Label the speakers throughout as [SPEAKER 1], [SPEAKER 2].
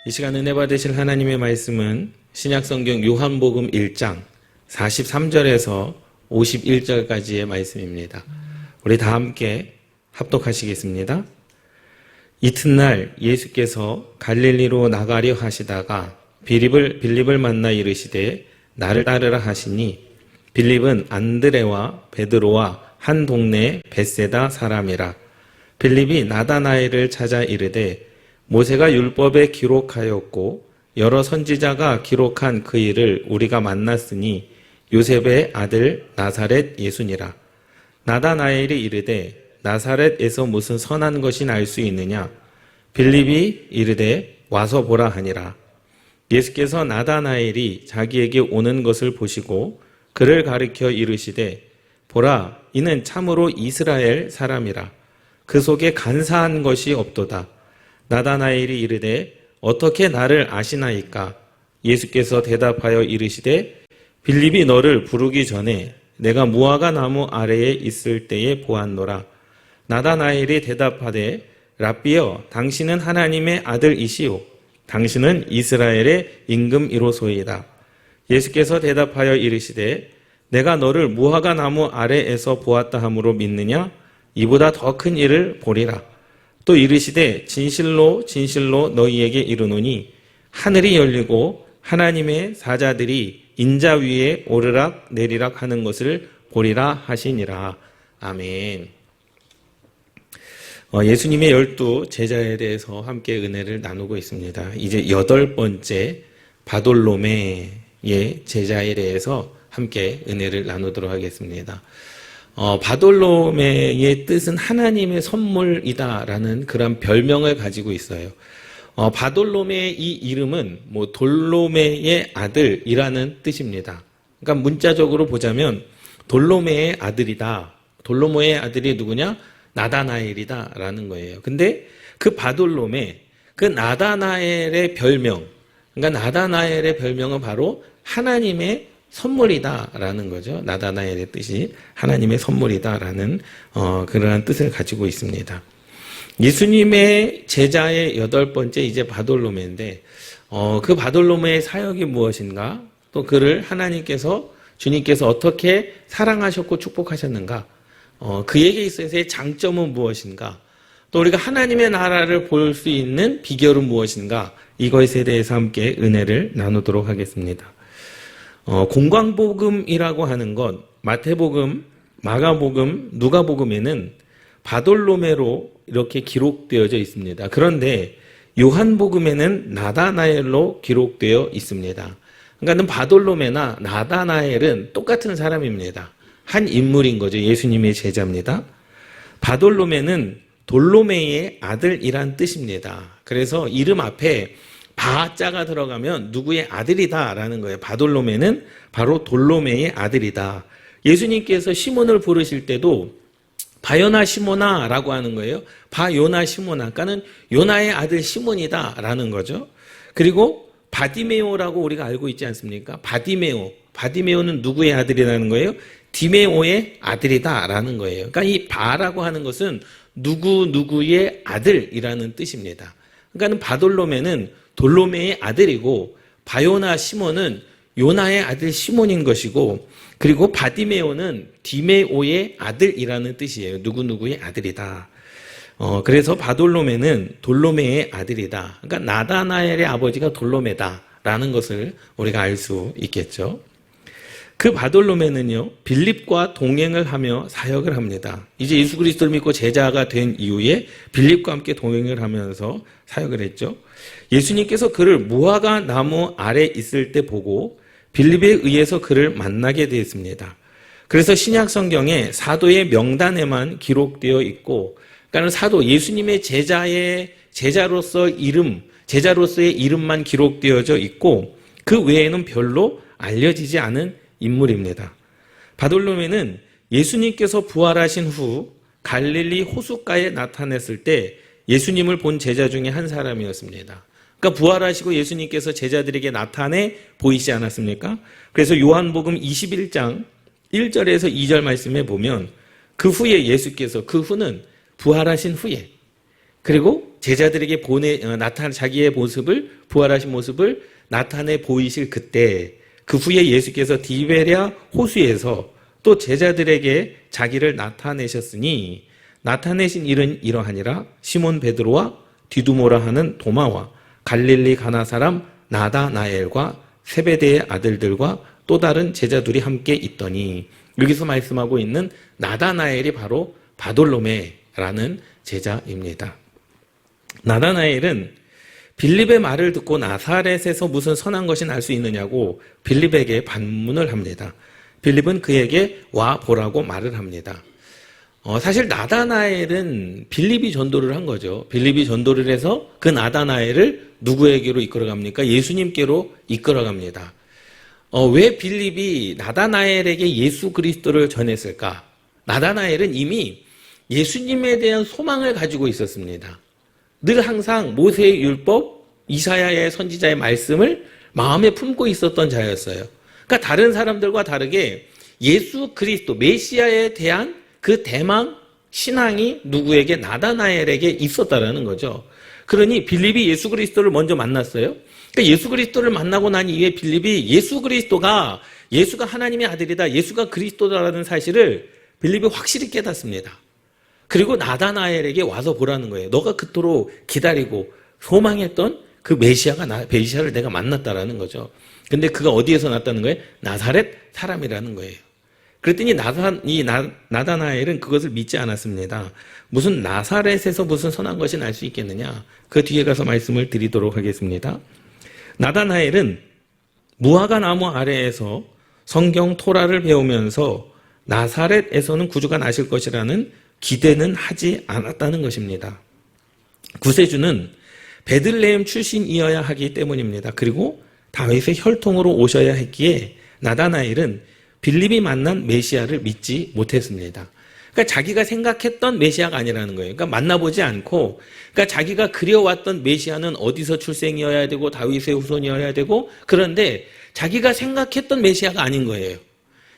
[SPEAKER 1] 이 시간 은혜 받으실 하나님의 말씀은 신약성경 요한복음 1장 43절에서 51절까지의 말씀입니다. 우리 다 함께 합독하시겠습니다. 이튿날 예수께서 갈릴리로 나가려 하시다가 빌립을 만나 이르시되 나를 따르라 하시니 빌립은 안드레와 베드로와 한 동네 벳세다 사람이라. 빌립이 나다나엘을 찾아 이르되 모세가 율법에 기록하였고 여러 선지자가 기록한 그 일을 우리가 만났으니 요셉의 아들 나사렛 예수니라. 나다나엘이 이르되 나사렛에서 무슨 선한 것이 날 수 있느냐? 빌립이 이르되 와서 보라 하니라. 예수께서 나다나엘이 자기에게 오는 것을 보시고 그를 가리켜 이르시되 보라, 이는 참으로 이스라엘 사람이라. 그 속에 간사한 것이 없도다. 나다나엘이 이르되 어떻게 나를 아시나이까? 예수께서 대답하여 이르시되 빌립이 너를 부르기 전에 내가 무화과 나무 아래에 있을 때에 보았노라. 나다나엘이 대답하되 랍비여, 당신은 하나님의 아들이시오. 당신은 이스라엘의 임금이로소이다. 예수께서 대답하여 이르시되 내가 너를 무화과 나무 아래에서 보았다 함으로 믿느냐? 이보다 더 큰 일을 보리라. 또 이르시되 진실로 진실로 너희에게 이르노니 하늘이 열리고 하나님의 사자들이 인자 위에 오르락 내리락 하는 것을 보리라 하시니라. 아멘. 예수님의 12 제자에 대해서 함께 은혜를 나누고 있습니다. 이제 8번째 바돌로메의 제자에 대해서 함께 은혜를 나누도록 하겠습니다. 바돌로메의 뜻은 하나님의 선물이다라는 그런 별명을 가지고 있어요. 바돌로메의 이 이름은 돌로메의 아들이라는 뜻입니다. 그러니까 문자적으로 보자면 돌로메의 아들이다. 돌로메의 아들이 누구냐? 나다나엘이다라는 거예요. 근데 그 바돌로메, 그 나다나엘의 별명, 그러니까 나다나엘의 별명은 바로 하나님의 선물이다라는 거죠. 나다나엘의 뜻이 하나님의 선물이다라는 그러한 뜻을 가지고 있습니다. 예수님의 제자의 8번째 이제 바돌로메인데 그 바돌로메의 사역이 무엇인가? 또 그를 주님께서 어떻게 사랑하셨고 축복하셨는가? 그에게 있어서의 장점은 무엇인가? 또 우리가 하나님의 나라를 볼 수 있는 비결은 무엇인가? 이것에 대해서 함께 은혜를 나누도록 하겠습니다. 공광복음이라고 하는 것, 마태복음, 마가복음, 누가복음에는 바돌로메로 이렇게 기록되어져 있습니다. 그런데 요한복음에는 나다나엘로 기록되어 있습니다. 그러니까 바돌로메나 나다나엘은 똑같은 사람입니다. 한 인물인 거죠. 예수님의 제자입니다. 바돌로메는 돌로메의 아들이란 뜻입니다. 그래서 이름 앞에 바자가 들어가면 누구의 아들이다라는 거예요. 바돌로메는 바로 돌로메의 아들이다. 예수님께서 시몬을 부르실 때도 바요나 시모나라고 하는 거예요. 바요나 시모나, 그러니까는 요나의 아들 시몬이다라는 거죠. 그리고 바디메오라고 우리가 알고 있지 않습니까? 바디메오는 누구의 아들이라는 거예요? 디메오의 아들이다라는 거예요. 그러니까 이 바라고 하는 것은 누구의 아들이라는 뜻입니다. 그러니까 바돌로메는 돌로메의 아들이고 바요나 시몬은 요나의 아들 시몬인 것이고 그리고 바디메오는 디메오의 아들이라는 뜻이에요. 누구의 아들이다. 그래서 바돌로메는 돌로메의 아들이다. 그러니까 나다나엘의 아버지가 돌로메다라는 것을 우리가 알 수 있겠죠. 그 바돌로메는요, 빌립과 동행을 하며 사역을 합니다. 이제 예수 그리스도를 믿고 제자가 된 이후에 빌립과 함께 동행을 하면서 사역을 했죠. 예수님께서 그를 무화과 나무 아래 있을 때 보고 빌립에 의해서 그를 만나게 되었습니다. 그래서 신약 성경에 사도의 명단에만 기록되어 있고, 그러니까 사도 예수님의 제자로서의 이름만 기록되어져 있고 그 외에는 별로 알려지지 않은 인물입니다. 바돌로메는 예수님께서 부활하신 후 갈릴리 호숫가에 나타났을 때 예수님을 본 제자 중에 한 사람이었습니다. 그러니까 부활하시고 예수님께서 제자들에게 나타내 보이지 않았습니까? 그래서 요한복음 21장 1절에서 2절 말씀에 보면 그 후에 예수께서 그 후는 부활하신 후에 그리고 제자들에게 자기의 모습을, 부활하신 모습을 나타내 보이실 그때, 그 후에 예수께서 디베랴 호수에서 또 제자들에게 자기를 나타내셨으니 나타내신 일은 이러하니라. 시몬 베드로와 디두모라 하는 도마와 갈릴리 가나 사람 나다나엘과 세베대의 아들들과 또 다른 제자들이 함께 있더니, 여기서 말씀하고 있는 나다나엘이 바로 바돌로메라는 제자입니다. 나다나엘은 빌립의 말을 듣고 나사렛에서 무슨 선한 것이 날 수 있느냐고 빌립에게 반문을 합니다. 빌립은 그에게 와 보라고 말을 합니다. 사실 나다나엘은 빌립이 전도를 한 거죠. 빌립이 전도를 해서 그 나다나엘을 누구에게로 이끌어갑니까? 예수님께로 이끌어갑니다. 왜 빌립이 나다나엘에게 예수 그리스도를 전했을까? 나다나엘은 이미 예수님에 대한 소망을 가지고 있었습니다. 늘 항상 모세의 율법, 이사야의 선지자의 말씀을 마음에 품고 있었던 자였어요. 그러니까 다른 사람들과 다르게 예수 그리스도, 메시아에 대한 그 대망 신앙이 누구에게? 나다나엘에게 있었다라는 거죠. 그러니 빌립이 예수 그리스도를 먼저 만났어요. 그러니까 예수 그리스도를 만나고 난 이후에 빌립이 예수가 하나님의 아들이다, 예수가 그리스도다라는 사실을 빌립이 확실히 깨닫습니다. 그리고 나다나엘에게 와서 보라는 거예요. 너가 그토록 기다리고 소망했던 그 메시아를 내가 만났다라는 거죠. 근데 그가 어디에서 났다는 거예요? 나사렛 사람이라는 거예요. 그랬더니 나다나엘은 그것을 믿지 않았습니다. 무슨 나사렛에서 무슨 선한 것이 날 수 있겠느냐? 그 뒤에 가서 말씀을 드리도록 하겠습니다. 나다나엘은 무화과 나무 아래에서 성경 토라를 배우면서 나사렛에서는 구주가 나실 것이라는 기대는 하지 않았다는 것입니다. 구세주는 베들레헴 출신이어야 하기 때문입니다. 그리고 다윗의 혈통으로 오셔야 했기에 나다나엘은 빌립이 만난 메시아를 믿지 못했습니다. 그러니까 자기가 생각했던 메시아가 아니라는 거예요. 그러니까 만나보지 않고, 그러니까 자기가 그려왔던 메시아는 어디서 출생이어야 되고 다윗의 후손이어야 되고, 그런데 자기가 생각했던 메시아가 아닌 거예요.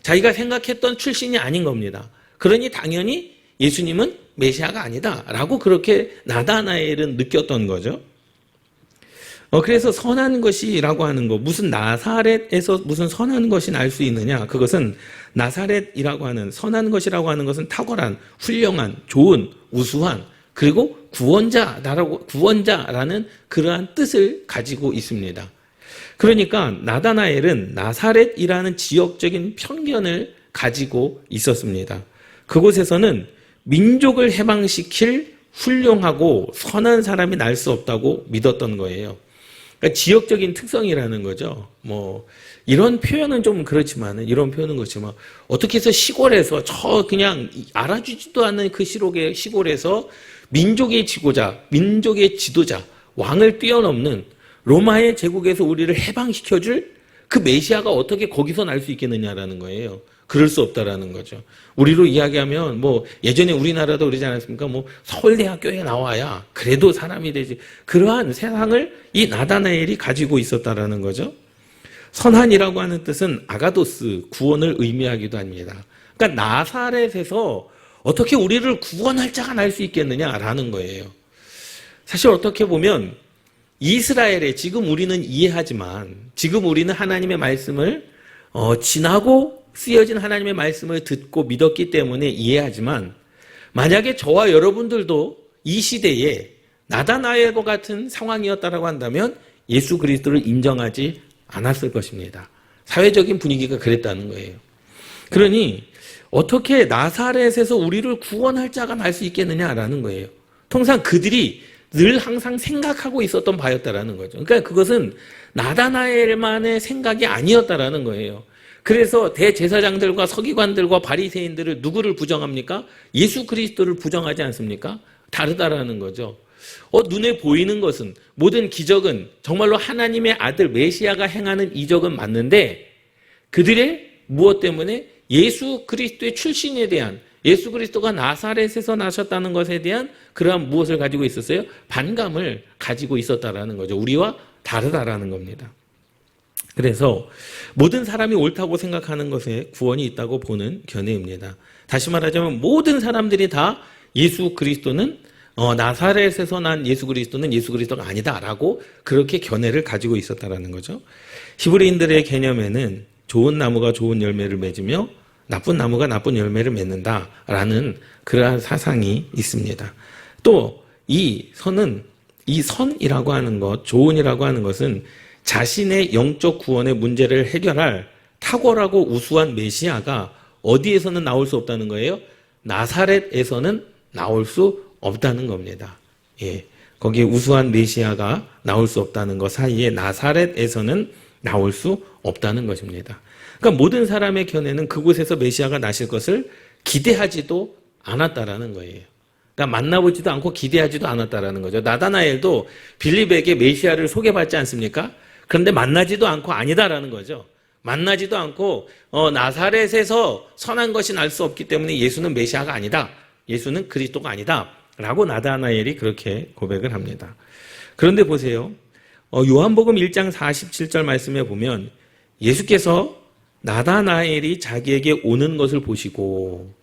[SPEAKER 1] 자기가 생각했던 출신이 아닌 겁니다. 그러니 당연히 예수님은 메시아가 아니다라고 그렇게 나다나엘은 느꼈던 거죠. 그래서 선한 것이라고 하는 거, 무슨 나사렛에서 무슨 선한 것이 날 수 있느냐? 그것은 나사렛이라고 하는 선한 것이라고 하는 것은 탁월한, 훌륭한, 좋은, 우수한, 그리고 구원자라는 그러한 뜻을 가지고 있습니다. 그러니까 나다나엘은 나사렛이라는 지역적인 편견을 가지고 있었습니다. 그곳에서는 민족을 해방시킬 훌륭하고 선한 사람이 날 수 없다고 믿었던 거예요. 그러니까 지역적인 특성이라는 거죠. 이런 표현은 좀 그렇지만, 어떻게 해서 시골에서 그냥 알아주지도 않는 그 시골에서 민족의 지도자, 왕을 뛰어넘는 로마의 제국에서 우리를 해방시켜줄 그 메시아가 어떻게 거기서 날 수 있겠느냐라는 거예요. 그럴 수 없다라는 거죠. 우리로 이야기하면 예전에 우리나라도 그러지 않았습니까? 서울대학교에 나와야 그래도 사람이 되지. 그러한 세상을 이 나다나엘이 가지고 있었다라는 거죠. 선한이라고 하는 뜻은 아가도스, 구원을 의미하기도 합니다. 그러니까 나사렛에서 어떻게 우리를 구원할 자가 날 수 있겠느냐라는 거예요. 사실 어떻게 보면 이스라엘에 지금 우리는 이해하지만, 지금 우리는 하나님의 말씀을 지나고 쓰여진 하나님의 말씀을 듣고 믿었기 때문에 이해하지만, 만약에 저와 여러분들도 이 시대에 나다나엘과 같은 상황이었다라고 한다면 예수 그리스도를 인정하지 않았을 것입니다. 사회적인 분위기가 그랬다는 거예요. 그러니 어떻게 나사렛에서 우리를 구원할 자가 날 수 있겠느냐라는 거예요. 통상 그들이 늘 항상 생각하고 있었던 바였다라는 거죠. 그러니까 그것은 나다나엘만의 생각이 아니었다라는 거예요. 그래서 대제사장들과 서기관들과 바리새인들을 누구를 부정합니까? 예수 그리스도를 부정하지 않습니까? 다르다라는 거죠. 눈에 보이는 것은, 모든 기적은 정말로 하나님의 아들 메시아가 행하는 이적은 맞는데, 그들의 무엇 때문에? 예수 그리스도의 출신에 대한, 예수 그리스도가 나사렛에서 나셨다는 것에 대한 그러한 무엇을 가지고 있었어요? 반감을 가지고 있었다라는 거죠. 우리와 다르다라는 겁니다. 그래서 모든 사람이 옳다고 생각하는 것에 구원이 있다고 보는 견해입니다. 다시 말하자면 모든 사람들이 다 예수 그리스도는 나사렛에서 난 예수 그리스도는 예수 그리스도가 아니다라고 그렇게 견해를 가지고 있었다라는 거죠. 히브리인들의 개념에는 좋은 나무가 좋은 열매를 맺으며 나쁜 나무가 나쁜 열매를 맺는다라는 그러한 사상이 있습니다. 또 이 선이라고 하는 것, 좋은이라고 하는 것은 자신의 영적 구원의 문제를 해결할 탁월하고 우수한 메시아가 어디에서는 나올 수 없다는 거예요? 나사렛에서는 나올 수 없다는 겁니다. 예. 거기에 우수한 메시아가 나올 수 없다는 것 사이에 나사렛에서는 나올 수 없다는 것입니다. 그러니까 모든 사람의 견해는 그곳에서 메시아가 나실 것을 기대하지도 않았다라는 거예요. 그러니까 만나보지도 않고 기대하지도 않았다라는 거죠. 나다나엘도 빌립에게 메시아를 소개받지 않습니까? 그런데 만나지도 않고 아니다라는 거죠. 만나지도 않고 나사렛에서 선한 것이 날 수 없기 때문에 예수는 메시아가 아니다. 예수는 그리스도가 아니다. 라고 나다나엘이 그렇게 고백을 합니다. 그런데 보세요. 요한복음 1장 47절 말씀에 보면 예수께서 나다나엘이 자기에게 오는 것을 보시고,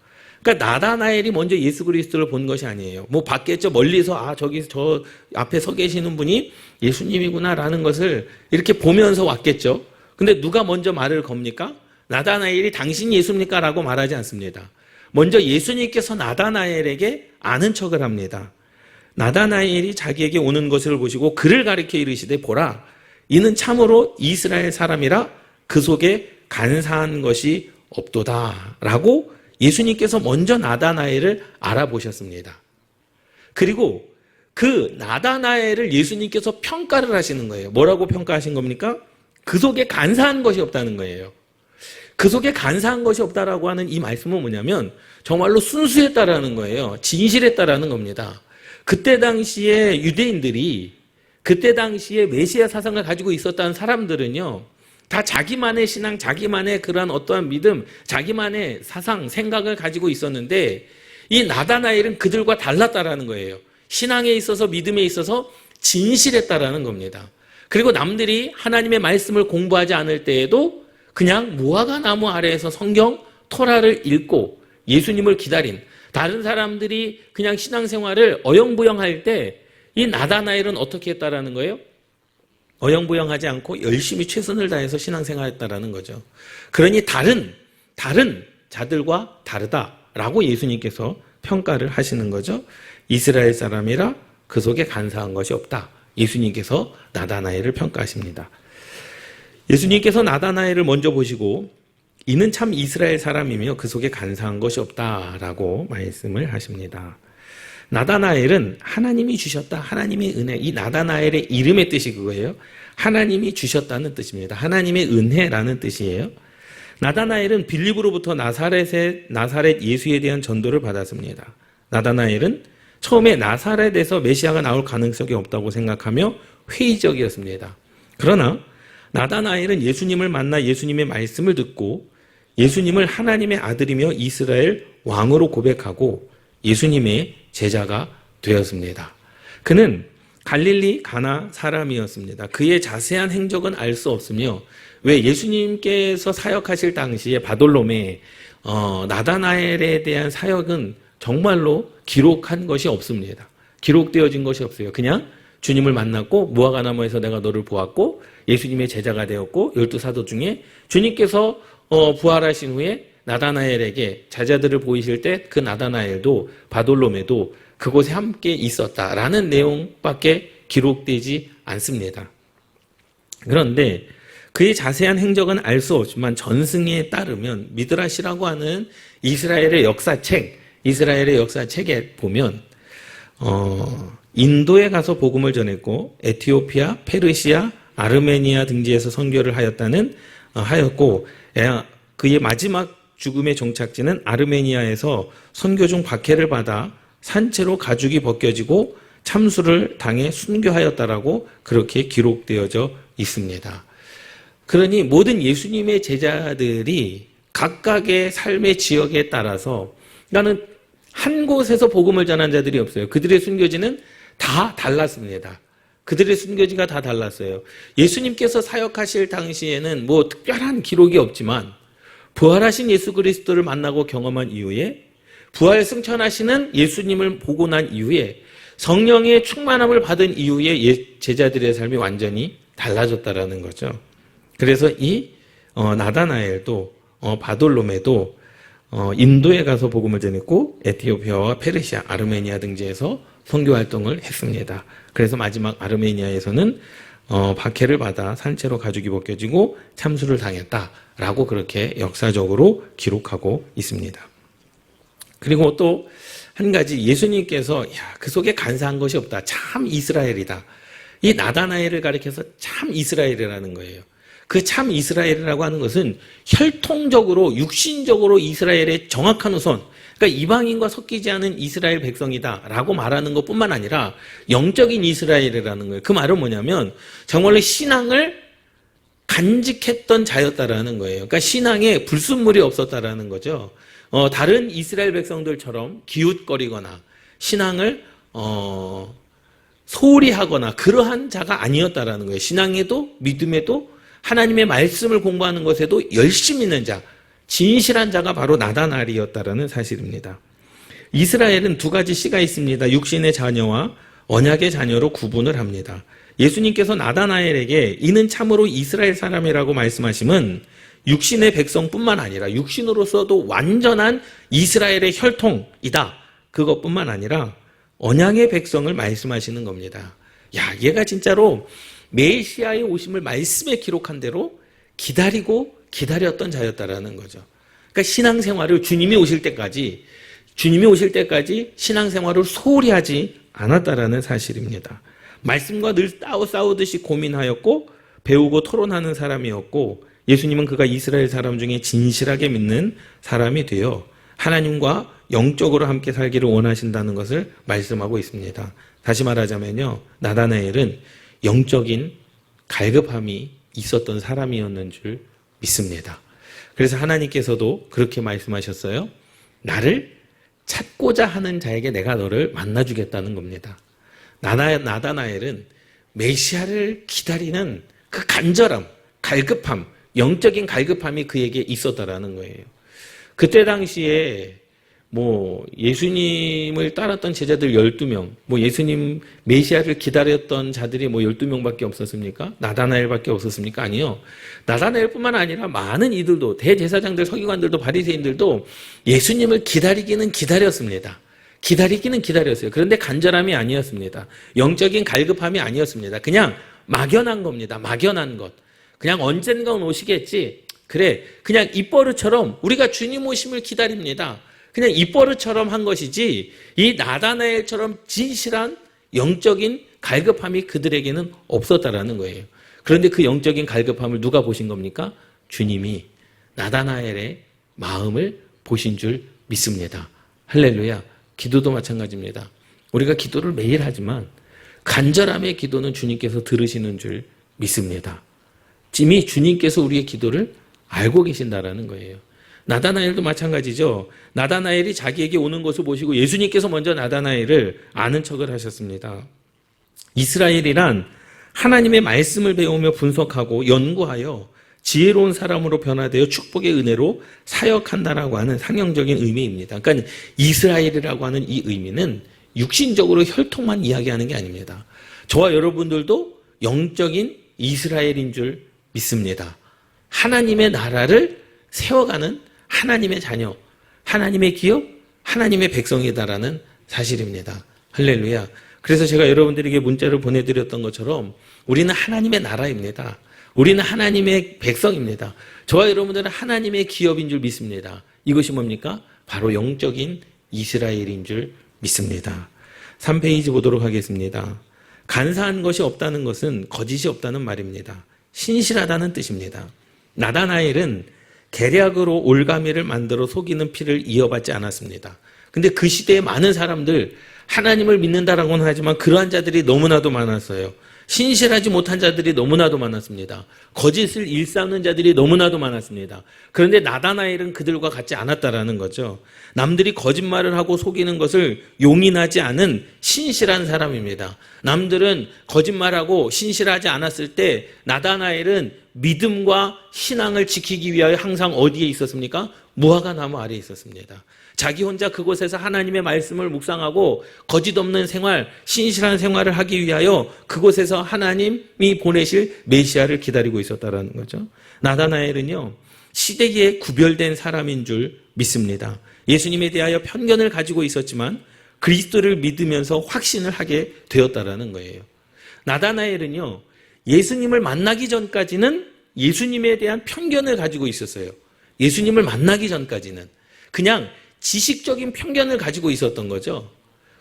[SPEAKER 1] 그러니까 나다나엘이 먼저 예수 그리스도를 본 것이 아니에요. 뭐 봤겠죠. 멀리서 저기 저 앞에 서 계시는 분이 예수님이구나라는 것을 이렇게 보면서 왔겠죠. 근데 누가 먼저 말을 겁니까? 나다나엘이 당신이 예수입니까? 라고 말하지 않습니다. 먼저 예수님께서 나다나엘에게 아는 척을 합니다. 나다나엘이 자기에게 오는 것을 보시고 그를 가리켜 이르시되 보라, 이는 참으로 이스라엘 사람이라 그 속에 간사한 것이 없도다 라고 예수님께서 먼저 나다나엘을 알아보셨습니다. 그리고 그 나다나엘을 예수님께서 평가를 하시는 거예요. 뭐라고 평가하신 겁니까? 그 속에 간사한 것이 없다는 거예요. 그 속에 간사한 것이 없다라고 하는 이 말씀은 뭐냐면 정말로 순수했다라는 거예요. 진실했다라는 겁니다. 그때 당시에 유대인들이, 그때 당시에 메시아 사상을 가지고 있었다는 사람들은요, 다 자기만의 신앙, 자기만의 그러한 어떠한 믿음, 자기만의 사상, 생각을 가지고 있었는데 이 나다나엘은 그들과 달랐다라는 거예요. 신앙에 있어서, 믿음에 있어서 진실했다라는 겁니다. 그리고 남들이 하나님의 말씀을 공부하지 않을 때에도 그냥 무화과 나무 아래에서 성경, 토라를 읽고 예수님을 기다린, 다른 사람들이 그냥 신앙생활을 어영부영할 때 이 나다나엘은 어떻게 했다라는 거예요? 어영부영하지 않고 열심히 최선을 다해서 신앙생활했다라는 거죠. 그러니 다른 자들과 다르다라고 예수님께서 평가를 하시는 거죠. 이스라엘 사람이라 그 속에 간사한 것이 없다. 예수님께서 나다나엘을 평가하십니다. 예수님께서 나다나엘을 먼저 보시고 이는 참 이스라엘 사람이며 그 속에 간사한 것이 없다라고 말씀을 하십니다. 나다나엘은 하나님이 주셨다. 하나님의 은혜. 이 나다나엘의 이름의 뜻이 그거예요. 하나님이 주셨다는 뜻입니다. 하나님의 은혜라는 뜻이에요. 나다나엘은 빌립으로부터 나사렛 예수에 대한 전도를 받았습니다. 나다나엘은 처음에 나사렛에서 메시아가 나올 가능성이 없다고 생각하며 회의적이었습니다. 그러나 나다나엘은 예수님을 만나 예수님의 말씀을 듣고 예수님을 하나님의 아들이며 이스라엘 왕으로 고백하고 예수님의 제자가 되었습니다. 그는 갈릴리 가나 사람이었습니다. 그의 자세한 행적은 알 수 없으며 왜 예수님께서 사역하실 당시에 바돌롬에 나다나엘에 대한 사역은 정말로 기록한 것이 없습니다. 기록되어진 것이 없어요. 그냥 주님을 만났고 무화과나무에서 내가 너를 보았고 예수님의 제자가 되었고 12사도 중에 주님께서 부활하신 후에 나다나엘에게 제자들을 보이실 때 그 나다나엘도 바돌롬에도 그곳에 함께 있었다라는 내용밖에 기록되지 않습니다. 그런데 그의 자세한 행적은 알 수 없지만 전승에 따르면 미드라시라고 하는 이스라엘의 역사책에 보면 인도에 가서 복음을 전했고 에티오피아, 페르시아, 아르메니아 등지에서 선교를 하였고 그의 마지막 죽음의 종착지는 아르메니아에서 선교 중 박해를 받아 산채로 가죽이 벗겨지고 참수를 당해 순교하였다라고 그렇게 기록되어져 있습니다. 그러니 모든 예수님의 제자들이 각각의 삶의 지역에 따라서, 그러니까는 한 곳에서 복음을 전한 자들이 없어요. 그들의 순교지는 다 달랐습니다. 그들의 순교지가 다 달랐어요. 예수님께서 사역하실 당시에는 뭐 특별한 기록이 없지만 부활하신 예수 그리스도를 만나고 경험한 이후에 부활 승천하시는 예수님을 보고 난 이후에 성령의 충만함을 받은 이후에 제자들의 삶이 완전히 달라졌다라는 거죠. 그래서 이 나다나엘도 바돌로메도 인도에 가서 복음을 전했고 에티오피아와 페르시아, 아르메니아 등지에서 선교 활동을 했습니다. 그래서 마지막 아르메니아에서는 박해를 받아 산채로 가죽이 벗겨지고 참수를 당했다라고 그렇게 역사적으로 기록하고 있습니다. 그리고 또 한 가지, 예수님께서 그 속에 간사한 것이 없다, 참 이스라엘이다, 이 나다나엘을 가리켜서 참 이스라엘이라는 거예요. 그 참 이스라엘이라고 하는 것은 혈통적으로 육신적으로 이스라엘의 정확한 후손, 그러니까 이방인과 섞이지 않은 이스라엘 백성이다라고 말하는 것뿐만 아니라 영적인 이스라엘이라는 거예요. 그 말은 뭐냐면 정말로 신앙을 간직했던 자였다라는 거예요. 그러니까 신앙에 불순물이 없었다라는 거죠. 다른 이스라엘 백성들처럼 기웃거리거나 신앙을 소홀히 하거나 그러한 자가 아니었다라는 거예요. 신앙에도 믿음에도 하나님의 말씀을 공부하는 것에도 열심히 있는 자, 진실한 자가 바로 나다나엘이었다라는 사실입니다. 이스라엘은 두 가지 씨가 있습니다. 육신의 자녀와 언약의 자녀로 구분을 합니다. 예수님께서 나다나엘에게 이는 참으로 이스라엘 사람이라고 말씀하심은 육신의 백성뿐만 아니라 육신으로서도 완전한 이스라엘의 혈통이다, 그것뿐만 아니라 언약의 백성을 말씀하시는 겁니다. 야, 얘가 진짜로 메시아의 오심을 말씀에 기록한 대로 기다리고 기다렸던 자였다라는 거죠. 그러니까 신앙생활을 주님이 오실 때까지 신앙생활을 소홀히 하지 않았다라는 사실입니다. 말씀과 늘 싸우듯이 고민하였고 배우고 토론하는 사람이었고, 예수님은 그가 이스라엘 사람 중에 진실하게 믿는 사람이 되어 하나님과 영적으로 함께 살기를 원하신다는 것을 말씀하고 있습니다. 다시 말하자면요, 나다나엘은 영적인 갈급함이 있었던 사람이었는 줄 믿습니다. 그래서 하나님께서도 그렇게 말씀하셨어요. 나를 찾고자 하는 자에게 내가 너를 만나주겠다는 겁니다. 나다나엘은 메시아를 기다리는 그 간절함, 갈급함, 영적인 갈급함이 그에게 있었다라는 거예요. 그때 당시에 예수님을 따랐던 제자들 12명, 예수님 메시아를 기다렸던 자들이 12명밖에 없었습니까? 나다나엘밖에 없었습니까? 아니요. 나다나엘뿐만 아니라 많은 이들도, 대제사장들, 서기관들도, 바리새인들도 예수님을 기다리기는 기다렸습니다. 기다리기는 기다렸어요. 그런데 간절함이 아니었습니다. 영적인 갈급함이 아니었습니다. 그냥 막연한 겁니다. 막연한 것. 그냥 언젠가 오시겠지. 그래, 그냥 입버릇처럼 우리가 주님 오심을 기다립니다. 그냥 입버릇처럼 한 것이지 이 나다나엘처럼 진실한 영적인 갈급함이 그들에게는 없었다라는 거예요. 그런데 그 영적인 갈급함을 누가 보신 겁니까? 주님이 나다나엘의 마음을 보신 줄 믿습니다. 할렐루야. 기도도 마찬가지입니다. 우리가 기도를 매일 하지만 간절함의 기도는 주님께서 들으시는 줄 믿습니다. 이미 주님께서 우리의 기도를 알고 계신다라는 거예요. 나다나엘도 마찬가지죠. 나다나엘이 자기에게 오는 것을 보시고 예수님께서 먼저 나다나엘을 아는 척을 하셨습니다. 이스라엘이란 하나님의 말씀을 배우며 분석하고 연구하여 지혜로운 사람으로 변화되어 축복의 은혜로 사역한다라고 하는 상형적인 의미입니다. 그러니까 이스라엘이라고 하는 이 의미는 육신적으로 혈통만 이야기하는 게 아닙니다. 저와 여러분들도 영적인 이스라엘인 줄 믿습니다. 하나님의 나라를 세워가는 하나님의 자녀, 하나님의 기업, 하나님의 백성이다라는 사실입니다. 할렐루야. 그래서 제가 여러분들에게 문자를 보내드렸던 것처럼 우리는 하나님의 나라입니다. 우리는 하나님의 백성입니다. 저와 여러분들은 하나님의 기업인 줄 믿습니다. 이것이 뭡니까? 바로 영적인 이스라엘인 줄 믿습니다. 3페이지 보도록 하겠습니다. 간사한 것이 없다는 것은 거짓이 없다는 말입니다. 신실하다는 뜻입니다. 나다나엘은 계략으로 올가미를 만들어 속이는 피를 이어받지 않았습니다. 근데 그 시대에 많은 사람들 하나님을 믿는다라고는 하지만 그러한 자들이 너무나도 많았어요. 신실하지 못한 자들이 너무나도 많았습니다. 거짓을 일삼는 자들이 너무나도 많았습니다. 그런데 나다나엘은 그들과 같지 않았다라는 거죠. 남들이 거짓말을 하고 속이는 것을 용인하지 않은 신실한 사람입니다. 남들은 거짓말하고 신실하지 않았을 때 나다나엘은 믿음과 신앙을 지키기 위하여 항상 어디에 있었습니까? 무화과 나무 아래에 있었습니다. 자기 혼자 그곳에서 하나님의 말씀을 묵상하고 거짓 없는 생활, 신실한 생활을 하기 위하여 그곳에서 하나님이 보내실 메시아를 기다리고 있었다라는 거죠. 나다나엘은요, 시대기에 구별된 사람인 줄 믿습니다. 예수님에 대하여 편견을 가지고 있었지만 그리스도를 믿으면서 확신을 하게 되었다라는 거예요. 나다나엘은요, 예수님을 만나기 전까지는 예수님에 대한 편견을 가지고 있었어요. 예수님을 만나기 전까지는 그냥 지식적인 편견을 가지고 있었던 거죠.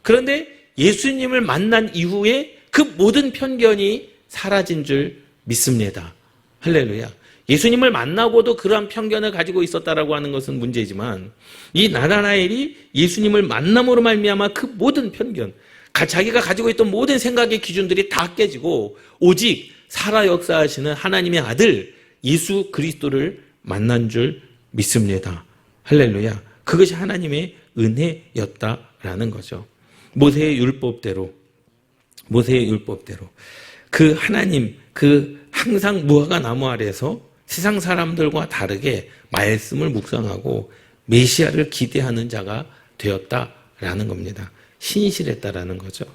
[SPEAKER 1] 그런데 예수님을 만난 이후에 그 모든 편견이 사라진 줄 믿습니다. 할렐루야. 예수님을 만나고도 그러한 편견을 가지고 있었다라고 하는 것은 문제지만 이 나다나엘이 예수님을 만남으로 말미암아 그 모든 편견, 자기가 가지고 있던 모든 생각의 기준들이 다 깨지고 오직 살아 역사하시는 하나님의 아들 예수 그리스도를 만난 줄 믿습니다. 할렐루야. 그것이 하나님의 은혜였다라는 거죠. 모세의 율법대로 그 하나님, 그 항상 무화과 나무 아래에서 세상 사람들과 다르게 말씀을 묵상하고 메시아를 기대하는 자가 되었다라는 겁니다. 신실했다라는 거죠.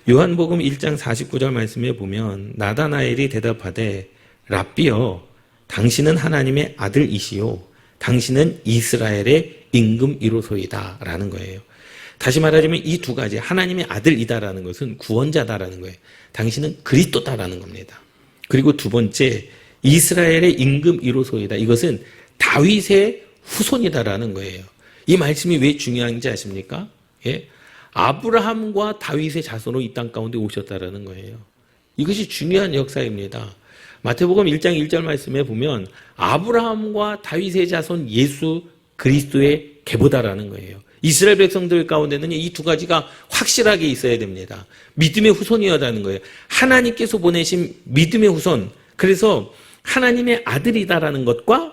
[SPEAKER 1] 요한복음 1장 49절 말씀에 보면 나다나엘이 대답하되 랍비여 당신은 하나님의 아들이시요 당신은 이스라엘의 임금 1호소이다 라는 거예요. 다시 말하자면 이 두 가지, 하나님의 아들이다라는 것은 구원자다라는 거예요. 당신은 그리스도다라는 겁니다. 그리고 두 번째, 이스라엘의 임금 1호소이다. 이것은 다윗의 후손이다라는 거예요. 이 말씀이 왜 중요한지 아십니까? 예? 아브라함과 다윗의 자손으로 이 땅 가운데 오셨다라는 거예요. 이것이 중요한 역사입니다. 마태복음 1장 1절 말씀에 보면 아브라함과 다윗의 자손 예수 그리스도의 계보다라는 거예요. 이스라엘 백성들 가운데는 이 두 가지가 확실하게 있어야 됩니다. 믿음의 후손이어야하는 거예요. 하나님께서 보내신 믿음의 후손. 그래서 하나님의 아들이다라는 것과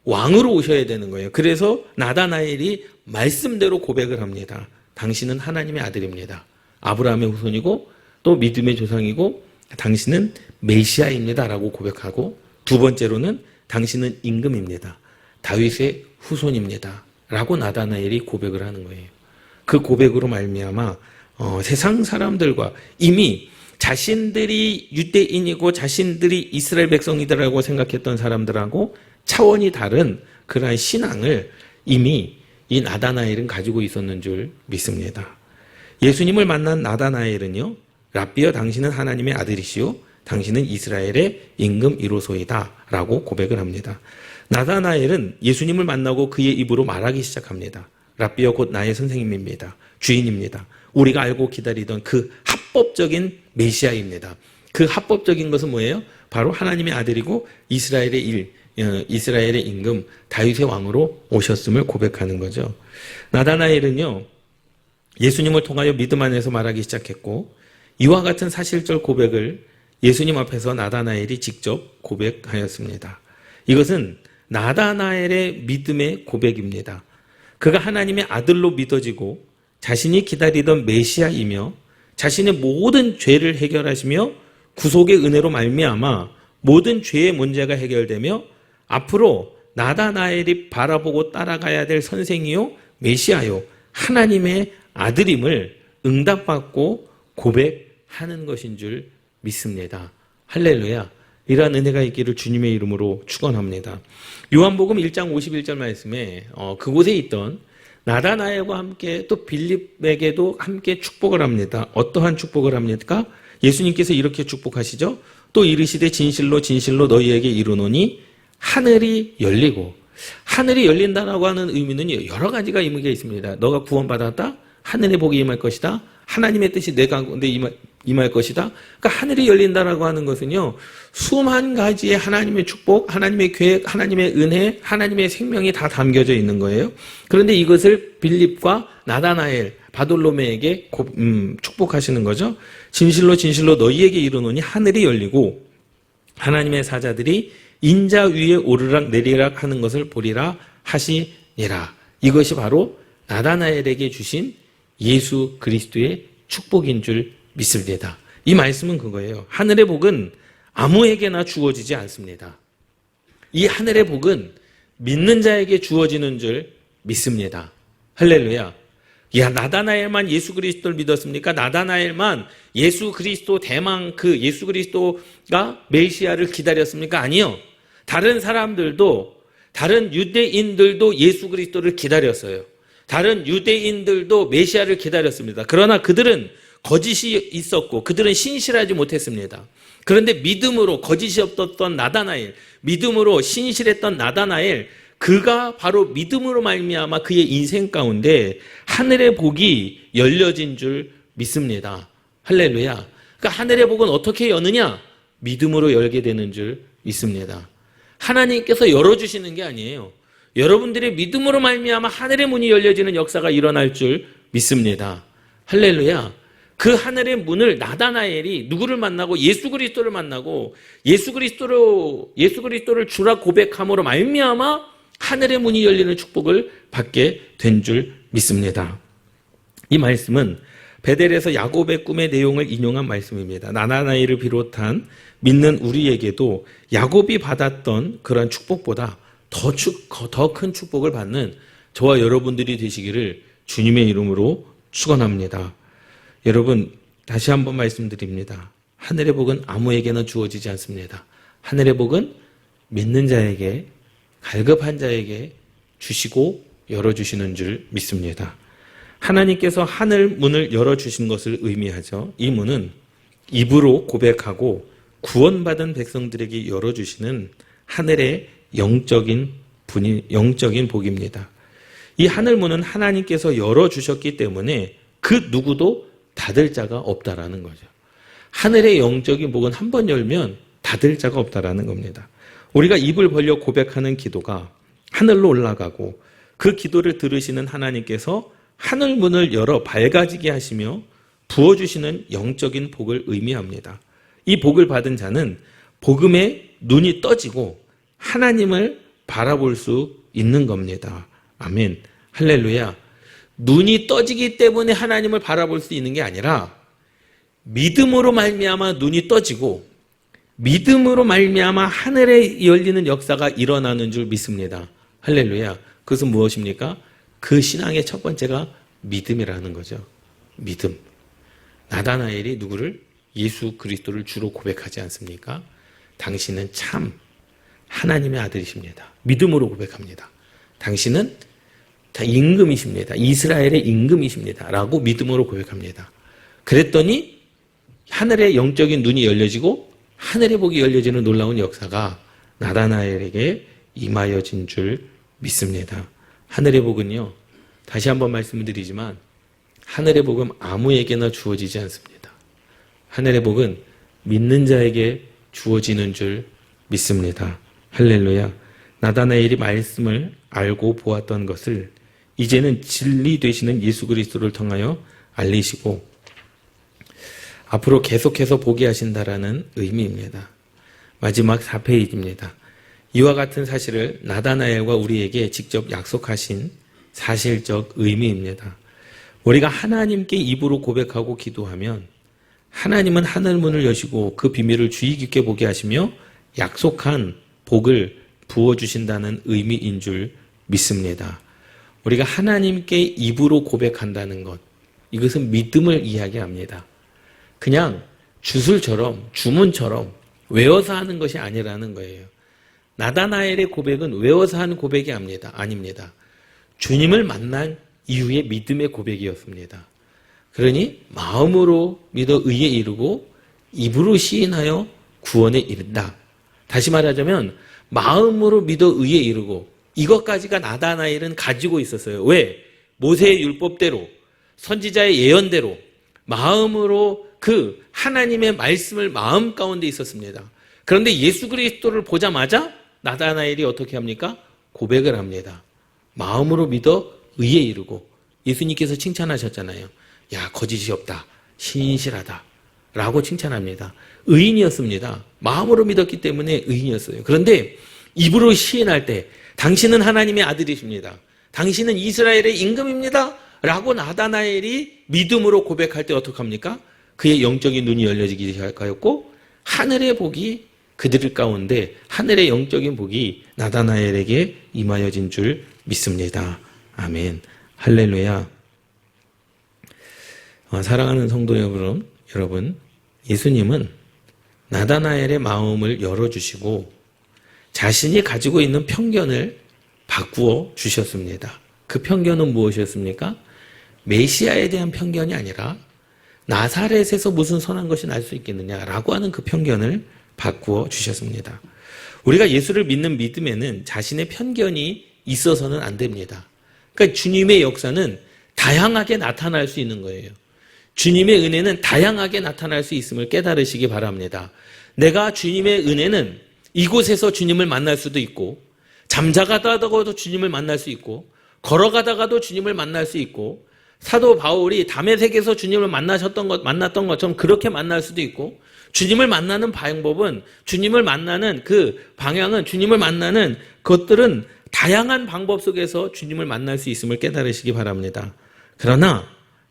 [SPEAKER 1] 왕으로 오셔야 되는 거예요. 그래서 나다나엘이 말씀대로 고백을 합니다. 당신은 하나님의 아들입니다. 아브라함의 후손이고 또 믿음의 조상이고 당신은 메시아입니다 라고 고백하고 두 번째로는 당신은 임금입니다. 다윗의 후손입니다 라고 나다나엘이 고백을 하는 거예요. 그 고백으로 말미암아 세상 사람들과 이미 자신들이 유대인이고 자신들이 이스라엘 백성이다라고 생각했던 사람들하고 차원이 다른 그러한 신앙을 이미 이 나다나엘은 가지고 있었는 줄 믿습니다. 예수님을 만난 나다나엘은요, 랍비여 당신은 하나님의 아들이시오 당신은 이스라엘의 임금 1호소이다 라고 고백을 합니다. 나다나엘은 예수님을 만나고 그의 입으로 말하기 시작합니다. 랍비여 곧 나의 선생님입니다. 주인입니다. 우리가 알고 기다리던 그 합법적인 메시아입니다. 그 합법적인 것은 뭐예요? 바로 하나님의 아들이고 이스라엘의 임금 다윗의 왕으로 오셨음을 고백하는 거죠. 나다나엘은요, 예수님을 통하여 믿음 안에서 말하기 시작했고 이와 같은 사실적 고백을 예수님 앞에서 나다나엘이 직접 고백하였습니다. 이것은 나다나엘의 믿음의 고백입니다. 그가 하나님의 아들로 믿어지고 자신이 기다리던 메시아이며 자신의 모든 죄를 해결하시며 구속의 은혜로 말미암아 모든 죄의 문제가 해결되며 앞으로 나다나엘이 바라보고 따라가야 될 선생이요 메시아요 하나님의 아들임을 응답받고 고백하는 것인 줄 믿습니다. 할렐루야. 이러한 은혜가 있기를 주님의 이름으로 축원합니다. 요한복음 1장 51절 말씀에 그곳에 있던 나다나엘과 함께 또 빌립에게도 함께 축복을 합니다. 어떠한 축복을 합니까? 예수님께서 이렇게 축복하시죠. 또 이르시되 진실로 진실로 너희에게 이르노니 하늘이 열리고, 하늘이 열린다라고 하는 의미는 여러 가지가 의미가 있습니다. 너가 구원받았다? 하늘의 복이 임할 것이다. 하나님의 뜻이 내 가운데 임할 것이다. 그러니까 하늘이 열린다라고 하는 것은요, 수만 가지의 하나님의 축복, 하나님의 계획, 하나님의 은혜, 하나님의 생명이 다 담겨져 있는 거예요. 그런데 이것을 빌립과 나다나엘, 바돌로메에게 축복하시는 거죠. 진실로 진실로 너희에게 이르노니 하늘이 열리고 하나님의 사자들이 인자 위에 오르락 내리락 하는 것을 보리라 하시니라. 이것이 바로 나다나엘에게 주신 예수 그리스도의 축복인 줄 믿습니다. 이 말씀은 그거예요. 하늘의 복은 아무에게나 주어지지 않습니다. 이 하늘의 복은 믿는 자에게 주어지는 줄 믿습니다. 할렐루야. 야, 나다나엘만 예수 그리스도를 믿었습니까? 나다나엘만 예수 그리스도 대망 그 예수 그리스도가 메시아를 기다렸습니까? 아니요. 다른 사람들도, 다른 유대인들도 예수 그리스도를 기다렸어요. 다른 유대인들도 메시아를 기다렸습니다. 그러나 그들은 거짓이 있었고 그들은 신실하지 못했습니다. 그런데 믿음으로 거짓이 없었던 나다나엘, 믿음으로 신실했던 나다나엘, 그가 바로 믿음으로 말미암아 그의 인생 가운데 하늘의 복이 열려진 줄 믿습니다. 할렐루야. 그러니까 하늘의 복은 어떻게 여느냐? 믿음으로 열게 되는 줄 믿습니다. 하나님께서 열어주시는 게 아니에요. 여러분들의 믿음으로 말미암아 하늘의 문이 열려지는 역사가 일어날 줄 믿습니다. 할렐루야. 그 하늘의 문을 나다나엘이 누구를 만나고 예수 그리스도를 만나고 예수 그리스도를 주라 고백함으로 말미암아 하늘의 문이 열리는 축복을 받게 된 줄 믿습니다. 이 말씀은 베델에서 야곱의 꿈의 내용을 인용한 말씀입니다. 나다나엘을 비롯한 믿는 우리에게도 야곱이 받았던 그런 축복보다 더 큰 축복을 받는 저와 여러분들이 되시기를 주님의 이름으로 축원합니다. 여러분, 다시 한번 말씀드립니다. 하늘의 복은 아무에게나 주어지지 않습니다. 하늘의 복은 믿는 자에게, 갈급한 자에게 주시고 열어주시는 줄 믿습니다. 하나님께서 하늘 문을 열어주신 것을 의미하죠. 이 문은 입으로 고백하고 구원받은 백성들에게 열어주시는 하늘의 영적인 복입니다. 이 하늘 문은 하나님께서 열어주셨기 때문에 그 누구도 닫을 자가 없다라는 거죠. 하늘의 영적인 복은 한 번 열면 닫을 자가 없다라는 겁니다. 우리가 입을 벌려 고백하는 기도가 하늘로 올라가고 그 기도를 들으시는 하나님께서 하늘 문을 열어 밝아지게 하시며 부어주시는 영적인 복을 의미합니다. 이 복을 받은 자는 복음에 눈이 떠지고 하나님을 바라볼 수 있는 겁니다. 아멘. 할렐루야. 눈이 떠지기 때문에 하나님을 바라볼 수 있는 게 아니라 믿음으로 말미암아 눈이 떠지고 믿음으로 말미암아 하늘에 열리는 역사가 일어나는 줄 믿습니다. 할렐루야. 그것은 무엇입니까? 그 신앙의 첫 번째가 믿음이라는 거죠. 믿음. 나다나엘이 누구를? 예수 그리스도를 주로 고백하지 않습니까? 당신은 참 하나님의 아들이십니다. 믿음으로 고백합니다. 당신은 다 임금이십니다. 이스라엘의 임금이십니다. 라고 믿음으로 고백합니다. 그랬더니 하늘의 영적인 눈이 열려지고 하늘의 복이 열려지는 놀라운 역사가 나다나엘에게 임하여진 줄 믿습니다. 하늘의 복은요, 다시 한번 말씀을 드리지만 하늘의 복은 아무에게나 주어지지 않습니다. 하늘의 복은 믿는 자에게 주어지는 줄 믿습니다. 할렐루야. 나다나엘이 말씀을 알고 보았던 것을 이제는 진리 되시는 예수 그리스도를 통하여 알리시고 앞으로 계속해서 보게 하신다라는 의미입니다. 마지막 4페이지입니다. 이와 같은 사실을 나다나엘과 우리에게 직접 약속하신 사실적 의미입니다. 우리가 하나님께 입으로 고백하고 기도하면 하나님은 하늘문을 여시고 그 비밀을 주의 깊게 보게 하시며 약속한 복을 부어주신다는 의미인 줄 믿습니다. 우리가 하나님께 입으로 고백한다는 것, 이것은 믿음을 이야기합니다. 그냥 주술처럼, 주문처럼 외워서 하는 것이 아니라는 거예요. 나다나엘의 고백은 외워서 하는 고백이 아닙니다. 주님을 만난 이후의 믿음의 고백이었습니다. 그러니 마음으로 믿어 의에 이르고 입으로 시인하여 구원에 이른다. 다시 말하자면 마음으로 믿어 의에 이르고 이것까지가 나다나엘은 가지고 있었어요. 왜? 모세의 율법대로 선지자의 예언대로 마음으로 그 하나님의 말씀을 마음 가운데 있었습니다. 그런데 예수 그리스도를 보자마자 나다나엘이 어떻게 합니까? 고백을 합니다. 마음으로 믿어 의에 이르고 예수님께서 칭찬하셨잖아요. 야, 거짓이 없다. 신실하다. 라고 칭찬합니다. 의인이었습니다. 마음으로 믿었기 때문에 의인이었어요. 그런데 입으로 시인할 때 당신은 하나님의 아들이십니다. 당신은 이스라엘의 임금입니다. 라고 나다나엘이 믿음으로 고백할 때 어떡합니까? 그의 영적인 눈이 열려지기 시작하였고 하늘의 복이 그들 가운데 하늘의 영적인 복이 나다나엘에게 임하여진 줄 믿습니다. 아멘. 할렐루야. 사랑하는 성도 여러분, 예수님은 나다나엘의 마음을 열어주시고 자신이 가지고 있는 편견을 바꾸어 주셨습니다. 그 편견은 무엇이었습니까? 메시아에 대한 편견이 아니라 나사렛에서 무슨 선한 것이 날 수 있겠느냐라고 하는 그 편견을 바꾸어 주셨습니다. 우리가 예수를 믿는 믿음에는 자신의 편견이 있어서는 안 됩니다. 그러니까 주님의 역사는 다양하게 나타날 수 있는 거예요. 주님의 은혜는 다양하게 나타날 수 있음을 깨달으시기 바랍니다. 내가 주님의 은혜는 이곳에서 주님을 만날 수도 있고, 잠자가다가도 주님을 만날 수 있고, 걸어가다가도 주님을 만날 수 있고, 사도 바울이 다메섹에서 주님을 만났던 것처럼 그렇게 만날 수도 있고, 주님을 만나는 방법은, 주님을 만나는 그 방향은, 주님을 만나는 것들은 다양한 방법 속에서 주님을 만날 수 있음을 깨달으시기 바랍니다. 그러나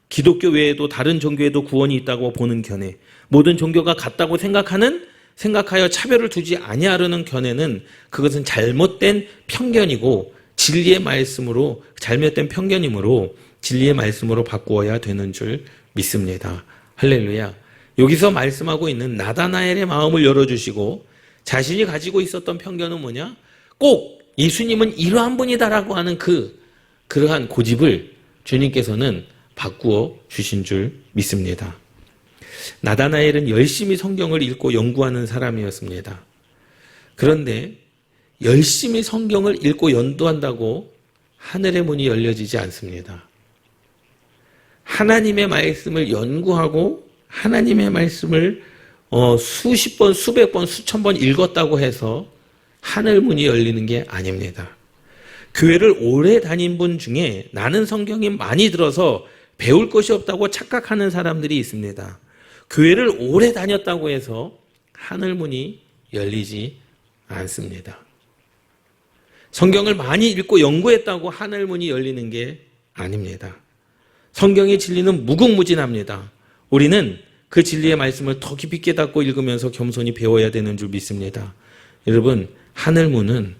[SPEAKER 1] 기독교 외에도 다른 종교에도 구원이 있다고 보는 견해, 모든 종교가 같다고 생각하여 차별을 두지 아니하려는 견해는 그것은 잘못된 편견이고 진리의 말씀으로, 잘못된 편견이므로 진리의 말씀으로 바꾸어야 되는 줄 믿습니다. 할렐루야. 여기서 말씀하고 있는 나다나엘의 마음을 열어주시고 자신이 가지고 있었던 편견은 뭐냐? 꼭 예수님은 이러한 분이다라고 하는 그러한 고집을 주님께서는 바꾸어 주신 줄 믿습니다. 나다나엘은 열심히 성경을 읽고 연구하는 사람이었습니다. 그런데 열심히 성경을 읽고 연구한다고 하늘의 문이 열려지지 않습니다. 하나님의 말씀을 연구하고 하나님의 말씀을 수십 번, 수백 번, 수천 번 읽었다고 해서 하늘 문이 열리는 게 아닙니다. 교회를 오래 다닌 분 중에 나는 성경이 많이 들어서 배울 것이 없다고 착각하는 사람들이 있습니다. 교회를 오래 다녔다고 해서 하늘 문이 열리지 않습니다. 성경을 많이 읽고 연구했다고 하늘 문이 열리는 게 아닙니다. 성경의 진리는 무궁무진합니다. 우리는 그 진리의 말씀을 더 깊이 깨닫고 읽으면서 겸손히 배워야 되는 줄 믿습니다. 여러분, 하늘 문은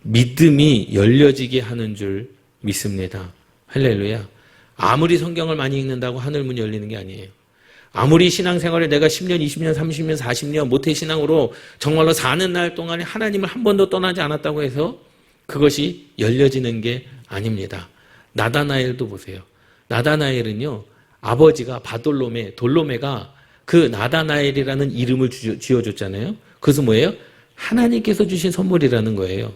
[SPEAKER 1] 믿음이 열려지게 하는 줄 믿습니다. 할렐루야. 아무리 성경을 많이 읽는다고 하늘 문이 열리는 게 아니에요. 아무리 신앙생활을 내가 10년, 20년, 30년, 40년 모태신앙으로 정말로 사는 날 동안에 하나님을 한 번도 떠나지 않았다고 해서 그것이 열려지는 게 아닙니다. 나다나엘도 보세요. 나다나엘은요, 아버지가 돌로메가 그 나다나엘이라는 이름을 지어줬잖아요. 그것은 뭐예요? 하나님께서 주신 선물이라는 거예요.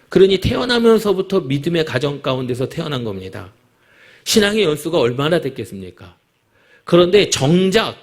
[SPEAKER 1] 그러니 태어나면서부터 믿음의 가정 가운데서 태어난 겁니다. 신앙의 연수가 얼마나 됐겠습니까? 그런데 정작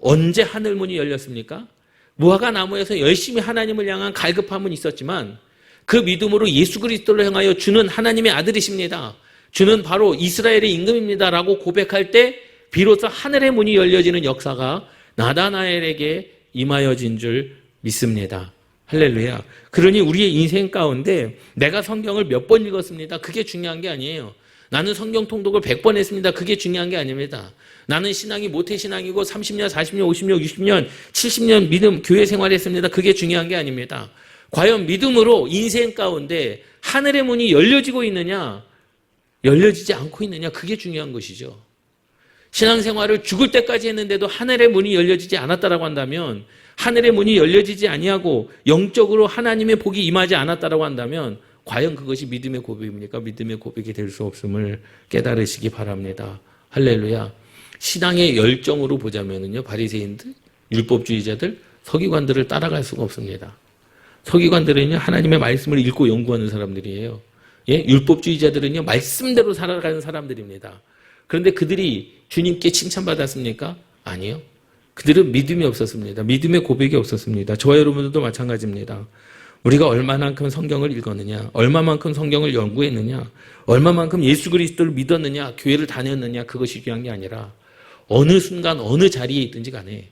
[SPEAKER 1] 언제 하늘문이 열렸습니까? 무화과 나무에서 열심히 하나님을 향한 갈급함은 있었지만 그 믿음으로 예수 그리스도를 향하여 주는 하나님의 아들이십니다. 주는 바로 이스라엘의 임금입니다. 라고 고백할 때 비로소 하늘의 문이 열려지는 역사가 나다나엘에게 임하여진 줄 믿습니다. 할렐루야. 그러니 우리의 인생 가운데 내가 성경을 몇 번 읽었습니다. 그게 중요한 게 아니에요. 나는 성경 통독을 100번 했습니다. 그게 중요한 게 아닙니다. 나는 신앙이 모태신앙이고 30년, 40년, 50년, 60년, 70년 믿음, 교회 생활했습니다. 그게 중요한 게 아닙니다. 과연 믿음으로 인생 가운데 하늘의 문이 열려지고 있느냐, 열려지지 않고 있느냐, 그게 중요한 것이죠. 신앙생활을 죽을 때까지 했는데도 하늘의 문이 열려지지 않았다라고 한다면, 하늘의 문이 열려지지 아니하고 영적으로 하나님의 복이 임하지 않았다라고 한다면 과연 그것이 믿음의 고백입니까? 믿음의 고백이 될 수 없음을 깨달으시기 바랍니다. 할렐루야. 신앙의 열정으로 보자면요, 바리새인들, 율법주의자들, 서기관들을 따라갈 수가 없습니다. 서기관들은요, 하나님의 말씀을 읽고 연구하는 사람들이에요. 예? 율법주의자들은요, 말씀대로 살아가는 사람들입니다. 그런데 그들이 주님께 칭찬받았습니까? 아니요. 그들은 믿음이 없었습니다. 믿음의 고백이 없었습니다. 저와 여러분들도 마찬가지입니다. 우리가 얼마만큼 성경을 읽었느냐, 얼마만큼 성경을 연구했느냐, 얼마만큼 예수 그리스도를 믿었느냐, 교회를 다녔느냐, 그것이 중요한 게 아니라 어느 순간 어느 자리에 있든지 간에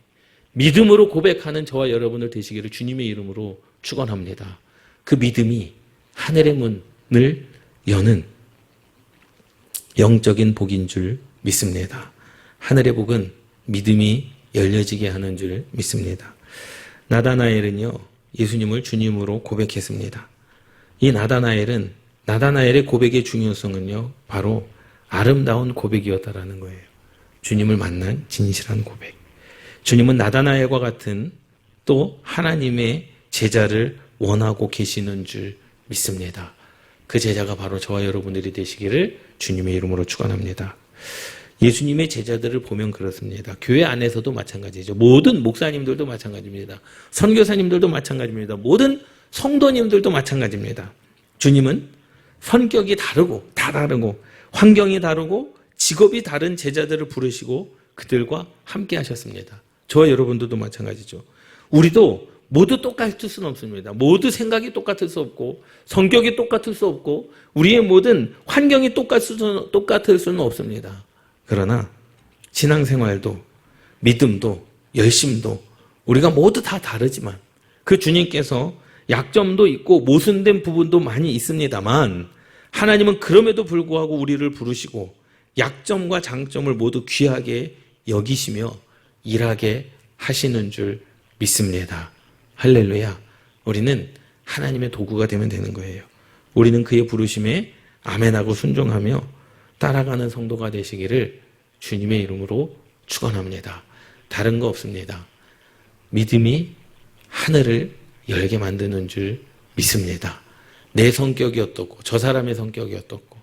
[SPEAKER 1] 믿음으로 고백하는 저와 여러분들 되시기를 주님의 이름으로 축원합니다. 그 믿음이 하늘의 문을 여는 영적인 복인 줄 믿습니다. 하늘의 복은 믿음이 열려지게 하는 줄 믿습니다. 나다나엘은요, 예수님을 주님으로 고백했습니다. 이 나다나엘의 고백의 중요성은요, 바로 아름다운 고백이었다라는 거예요. 주님을 만난 진실한 고백. 주님은 나다나엘과 같은 또 하나님의 제자를 원하고 계시는 줄 믿습니다. 그 제자가 바로 저와 여러분들이 되시기를 주님의 이름으로 축원합니다. 예수님의 제자들을 보면 그렇습니다. 교회 안에서도 마찬가지죠. 모든 목사님들도 마찬가지입니다. 선교사님들도 마찬가지입니다. 모든 성도님들도 마찬가지입니다. 주님은 성격이 다르고 다 다르고 환경이 다르고 직업이 다른 제자들을 부르시고 그들과 함께 하셨습니다. 저와 여러분들도 마찬가지죠. 우리도 모두 똑같을 수는 없습니다. 모두 생각이 똑같을 수 없고 성격이 똑같을 수 없고 우리의 모든 환경이 똑같을 수는 없습니다. 그러나 신앙생활도 믿음도 열심도 우리가 모두 다 다르지만 그 주님께서 약점도 있고 모순된 부분도 많이 있습니다만 하나님은 그럼에도 불구하고 우리를 부르시고 약점과 장점을 모두 귀하게 여기시며 일하게 하시는 줄 믿습니다. 할렐루야. 우리는 하나님의 도구가 되면 되는 거예요. 우리는 그의 부르심에 아멘하고 순종하며 따라가는 성도가 되시기를 주님의 이름으로 축원합니다. 다른 거 없습니다. 믿음이 하늘을 열게 만드는 줄 믿습니다. 내 성격이 어떻고 저 사람의 성격이 어떻고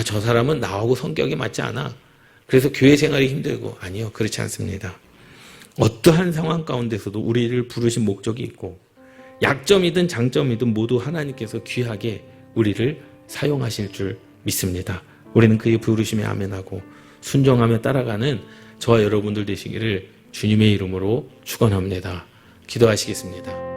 [SPEAKER 1] 저 사람은 나하고 성격이 맞지 않아. 그래서 교회 생활이 힘들고 아니요. 그렇지 않습니다. 어떠한 상황 가운데서도 우리를 부르신 목적이 있고 약점이든 장점이든 모두 하나님께서 귀하게 우리를 사용하실 줄 믿습니다. 우리는 그의 부르심에 아멘하고 순종하며 따라가는 저와 여러분들 되시기를 주님의 이름으로 축원합니다. 기도하시겠습니다.